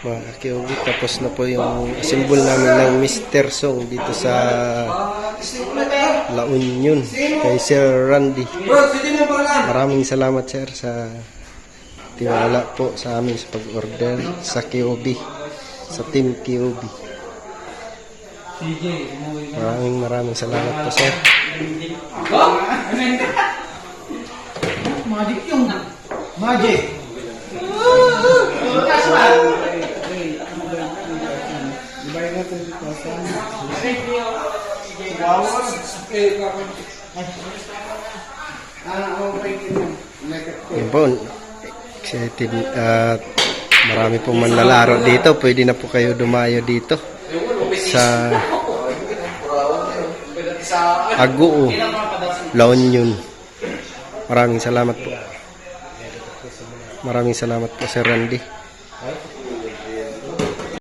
mga kakiubi. Tapos na po yung symbol namin ng Mr. Song dito sa La Union kay Sir Randy. Maraming salamat sir sa tiwala po sa amin sa pag-order sa QOB, sa Team QOB. Maraming salamat po sir. Magic yung magic. Yun po, excited at marami pong manlalaro dito. Pwede na po kayo dumayo dito sa Aguo, La Union. Maraming salamat po. Maraming salamat po Sir Randy.